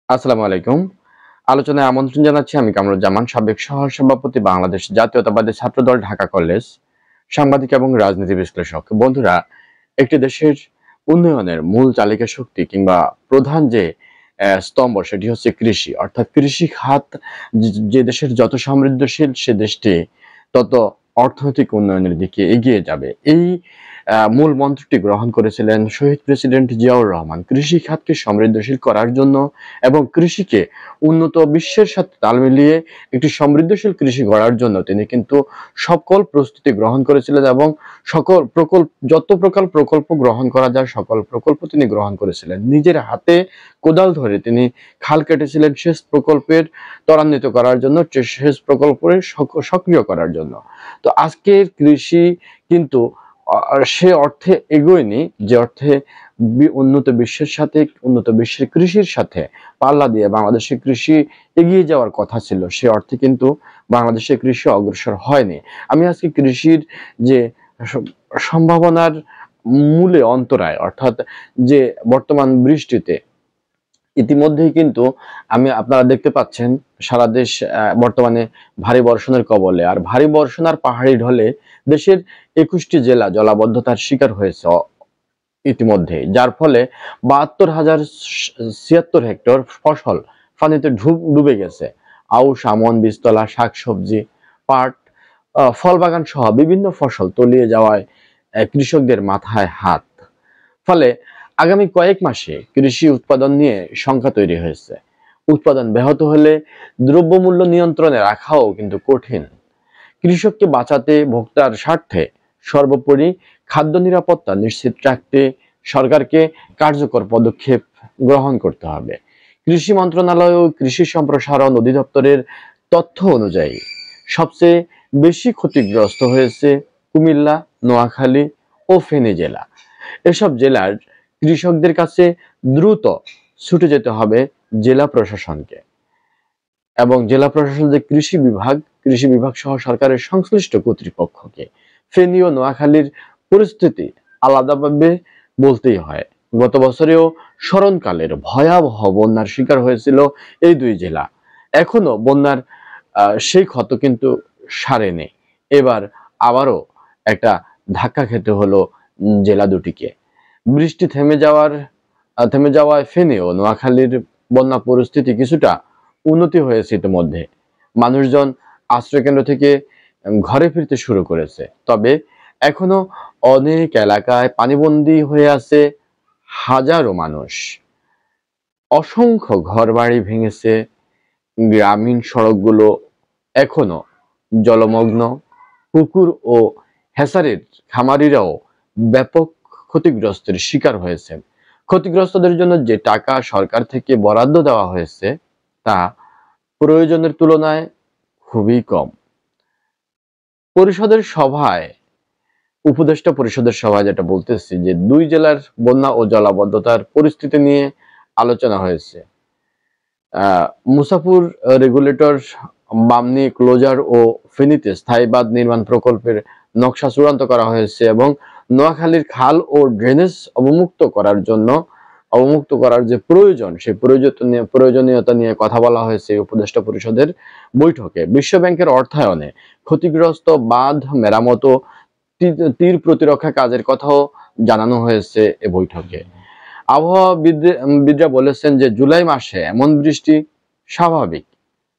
আসসালামু আলাইকুম। আলোচনায় আমন্ত্রণ জানাচ্ছি আমি কামরুজ্জামান, সাবেক সহ-সভাপতি বাংলাদেশ জাতীয়তাবাদী ছাত্রদল ঢাকা কলেজ, সাংবাদিক এবং রাজনীতি বিশ্লেষক। বন্ধুরা, একটি দেশের উন্নয়নের মূল চালিকা শক্তি কিংবা প্রধান যে স্তম্ভ সেটি হচ্ছে কৃষি। অর্থাৎ কৃষি খাত যে দেশের যত সমৃদ্ধশীল সে দেশটি তত অর্থনৈতিক উন্নয়নের দিকে এগিয়ে যাবে। এই মূল মন্ত্রটি গ্রহণ করেছিলেন শহীদ প্রেসিডেন্ট জিয়াউর রহমান। কৃষি খাতকে সমৃদ্ধশীল করার জন্য এবং কৃষিকে উন্নত বিশ্বের সাথে তাল মিলিয়ে একটি সমৃদ্ধশীল কৃষি গড়ার জন্য তিনি কিন্তু সকল প্রস্তুতি গ্রহণ করেছিলেন এবং সকল যত প্রকার প্রকল্প গ্রহণ করা যায় সকল প্রকল্প তিনি গ্রহণ করেছিলেন। নিজের হাতে কোদাল ধরে তিনি খাল কেটেছিলেন সেচ প্রকল্পের ত্বরান্বিত করার জন্য, সেচ প্রকল্পের সক্রিয় করার জন্য। তো আজকের কৃষি কিন্তু সে অর্থে এগোয়নি যে অর্থে উন্নত বিশ্বের সাথে, উন্নত বিশ্বের কৃষির সাথে পাল্লা দিয়ে বাংলাদেশের কৃষি এগিয়ে যাওয়ার কথা ছিল, সে অর্থে কিন্তু বাংলাদেশের কৃষি অগ্রসর হয়নি। আমি আজকে কৃষির যে সম্ভাবনার মূলে অন্তরায়, অর্থাৎ যে বর্তমান বৃষ্টিতে ইতিমধ্যেই কিন্তু আপনারা দেখতে পাচ্ছেন সারা দেশ বর্তমানে ভারী বর্ষণের কবলে। আর ভারী বর্ষণ আর পাহাড়ি ঢলে দেশের ২১টি জেলা জলাবদ্ধতার শিকার হয়েছে ইতিমধ্যে, যার ফলে ৭২,০৭৬ হেক্টর ফসল পানিতে ডুবে গেছে। আউশ, আমন, বীজতলা, শাকসবজি, পাট, ফল বাগান সহ বিভিন্ন ফসল তলিয়ে যাওয়ায় কৃষকদের মাথায় হাত। ফলে আগামী কয়েক মাসে কৃষি উৎপাদন নিয়ে শঙ্কা তৈরি হয়েছে। উৎপাদন ব্যাহত হলে দ্রব্যমূল্য নিয়ন্ত্রণে রাখাও কিন্তু কঠিন। কৃষককে বাঁচাতে, ভোক্তার স্বার্থে সর্বোপরি খাদ্য নিরাপত্তা নিশ্চিত রাখতে সরকারকে কার্যকর পদক্ষেপ গ্রহণ করতে হবে। কৃষি মন্ত্রণালয় ও কৃষি সম্প্রসারণ অধিদপ্তরের তথ্য অনুযায়ী সবচেয়ে বেশি ক্ষতিগ্রস্ত হয়েছে কুমিল্লা, নোয়াখালী ও ফেনী জেলা। এসব জেলার কৃষকদের কাছে দ্রুত ছুটে যেতে হবে জেলা প্রশাসনকে এবং জেলা প্রশাসন যে কৃষি বিভাগ সহ সরকারের সংশ্লিষ্ট কর্তৃপক্ষকে। ফেনী ও নোয়াখালীর পরিস্থিতি আলাদাভাবে বলতেই হয়। গত বছরেও স্মরণকালের ভয়াবহ বন্যার শিকার হয়েছিল এই দুই জেলা। এখনো বন্যার সেই ক্ষত কিন্তু সারেনি। এবার আবারও একটা ধাক্কা খেতে হলো জেলা দুটিকে। বৃষ্টি থেমে যাওয়ায় ফেনী ও নোয়াখালীর বন্যা পরিস্থিতি কিছুটা উন্নতি হয়েছে ইতিমধ্যে। মানুষজন আশ্রয়কেন্দ্র থেকে ঘরে ফিরতে শুরু করেছে। তবে এখনো অনেক এলাকায় পানিবন্দী হয়ে আছে হাজারো মানুষ। অসংখ্য ঘরবাড়ি ভেঙেছে, গ্রামীণ সড়কগুলো এখনো জলমগ্ন। পুকুর ও হেসারের খামারিরাও ব্যাপক ক্ষতিগ্রস্তের শিকার হয়েছেন। ক্ষতিগ্রস্তদের জন্য যে টাকা সরকার থেকে বরাদ্দ দেওয়া হয়েছে তা প্রয়োজনের তুলনায় খুবই কম। উপদেষ্টা পরিষদের সভায় যেটা বলতেছি যে দুই জেলার বন্যা ও জলাবদ্ধতার পরিস্থিতি নিয়ে আলোচনা হয়েছে। মুসাফুর রেগুলেটর, বামনী ক্লোজার ও ফেনীতে স্থায়ী বাঁধ নির্মাণ প্রকল্পের নকশা চূড়ান্ত করা হয়েছে এবং নোয়াখালীর খাল ও ড্রেনেজ অবমুক্ত করার যে প্রয়োজন সেই প্রয়োজনীয়তা নিয়ে কথা বলা হয়েছে উপদেষ্টা পরিষদের বৈঠকে। বিশ্ব ব্যাংকের অর্থায়নে ক্ষতিগ্রস্ত বাঁধ মেরামত ও তীর প্রতিরক্ষা কাজের কথাও জানানো হয়েছে এ বৈঠকে। আবহাওয়াবিদরা বলেছেন যে জুলাই মাসে এমন বৃষ্টি স্বাভাবিক।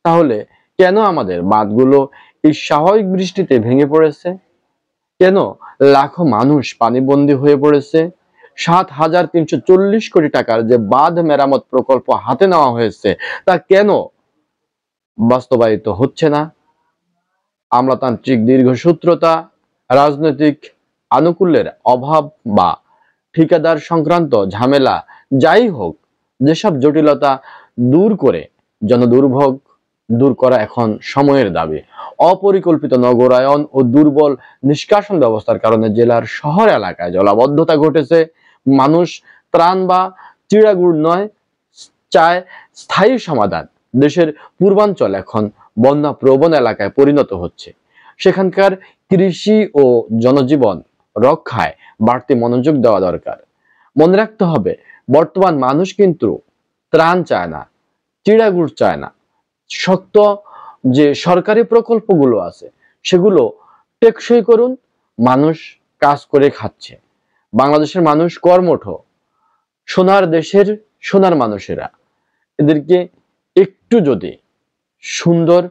তাহলে কেন আমাদের বাঁধগুলো এই স্বাভাবিক বৃষ্টিতে ভেঙে পড়েছে? কেন লাখো মানুষ পানিবন্দী হয়ে পড়েছে? ৭,৩৪০ কোটি টাকার যে বাঁধ মেরামত প্রকল্প হাতে নেওয়া হয়েছে তা কেন বাস্তবায়িত হচ্ছে না? আমলাতান্ত্রিক দীর্ঘসূত্রতা, রাজনৈতিক আনুকূল্যের অভাব বা ঠিকাদার সংক্রান্ত ঝামেলা, যাই হোক, যেসব জটিলতা দূর করে জনদুর্ভোগ দূর করা এখন সময়ের দাবি। অপরিকল্পিত নগরায়ন ও দুর্বল নিষ্কাশন ব্যবস্থার কারণে জেলার শহর এলাকায় জলাবদ্ধতা ঘটেছে। মানুষ ত্রাণ বা চিড়াগুড় নয়, চায় স্থায়ী সমাধান। দেশের পূর্বাঞ্চল এখন বন্যা প্রবণ এলাকায় পরিণত হচ্ছে। সেখানকার কৃষি ও জনজীবন রক্ষায় বাড়তি মনোযোগ দেওয়া দরকার। মনে রাখতে হবে, বর্তমান মানুষ কিন্তু ত্রাণ চায় না, চিড়াগুড় চায় না। শক্ত যে সরকারি প্রকল্পগুলো আছে সেগুলো টেকসই করুন। মানুষ কাজ করে খাচ্ছে, বাংলাদেশের মানুষ কর্মঠ, সোনার দেশের সোনার মানুষেরা। এদেরকে একটু যদি সুন্দর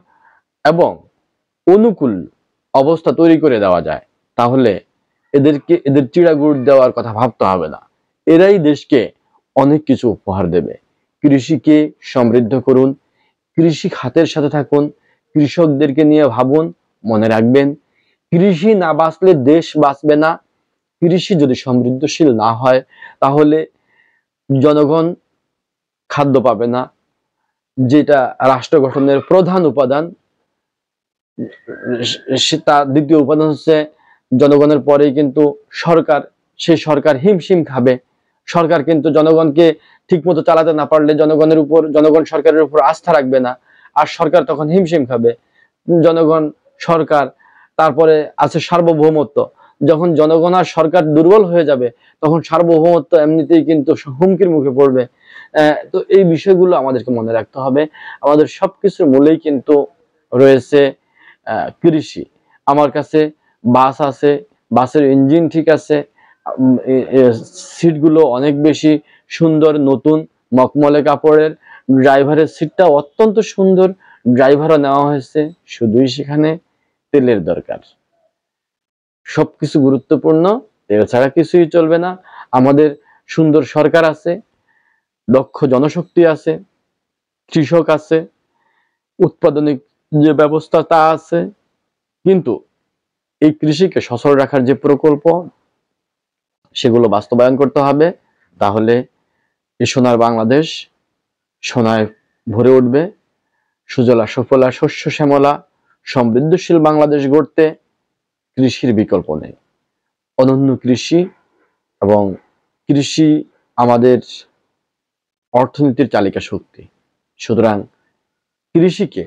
এবং অনুকূল অবস্থা তৈরি করে দেওয়া যায়, তাহলে এদের চিড়াগুড় দেওয়ার কথা ভাবতে হবে না। এরাই দেশকে অনেক কিছু উপহার দেবে। কৃষিকে সমৃদ্ধ করুন, কৃষি খাতের সাথে থাকুন, কৃষকদেরকে নিয়ে ভাবুন। মনে রাখবেন, কৃষি না বাঁচলে দেশ বাঁচবে না। কৃষি যদি সমৃদ্ধশীল না হয়, তাহলে জনগণ খাদ্য পাবে না, যেটা রাষ্ট্র গঠনের প্রধান উপাদান। তার দ্বিতীয় উপাদান হচ্ছে জনগণের পরেই কিন্তু সরকার। সেই সরকার হিমশিম খাবে। সরকার কিন্তু জনগণকে ঠিক মতো চালাতে না পারলে জনগণ সরকারের উপর আস্থা রাখবে না, আর সরকার তখন হিমশিম খাবে। জনগণ, সরকার, তারপরে আছে সার্বভৌমত্ব। যখন জনগণ আর সরকার দুর্বল হয়ে যাবে, তখন সার্বভৌমত্ব এমনিতেই কিন্তু হুমকির মুখে পড়বে। তো এই বিষয়গুলো আমাদেরকে মনে রাখতে হবে। আমাদের সবকিছুর মূলেই কিন্তু রয়েছে কৃষি। আমার কাছে বাস আছে, বাসের ইঞ্জিন ঠিক আছে, সিটগুলো অনেক বেশি সুন্দর, নতুন মখমলে কাপড়ের, ড্রাইভারের সিটটা অত্যন্ত সুন্দর, ড্রাইভারও নেওয়া হয়েছে, শুধুই সেখানে তেলের দরকার। সবকিছু গুরুত্বপূর্ণ, তেল ছাড়া কিছুই চলবে না। আমাদের সুন্দর সরকার আছে, দক্ষ জনশক্তি আছে, কৃষক আছে, উৎপাদনিক যে ব্যবস্থা তা আছে, কিন্তু এই কৃষিকে সচল রাখার যে প্রকল্প, সেগুলো বাস্তবায়ন করতে হবে। তাহলে এই সোনার বাংলাদেশ সোনায় ভরে উঠবে। সুজলা সুফলা শস্য শ্যামলা সমৃদ্ধশীল বাংলাদেশ গড়তে কৃষির বিকল্প নেই। অনন্য কৃষি, এবং কৃষি আমাদের অর্থনীতির চালিকা শক্তি। সুতরাং কৃষিকে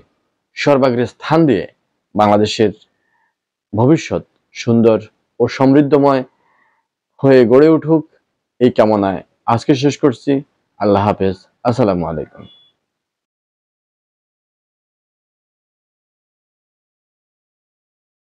সর্বাগ্রে স্থান দিয়ে বাংলাদেশের ভবিষ্যৎ সুন্দর ও সমৃদ্ধময় হয়ে গড়ে উঠুক, এই কামনায় আজকে শেষ করছি। আল্লাহ হাফেজ। আসসালামু আলাইকুম।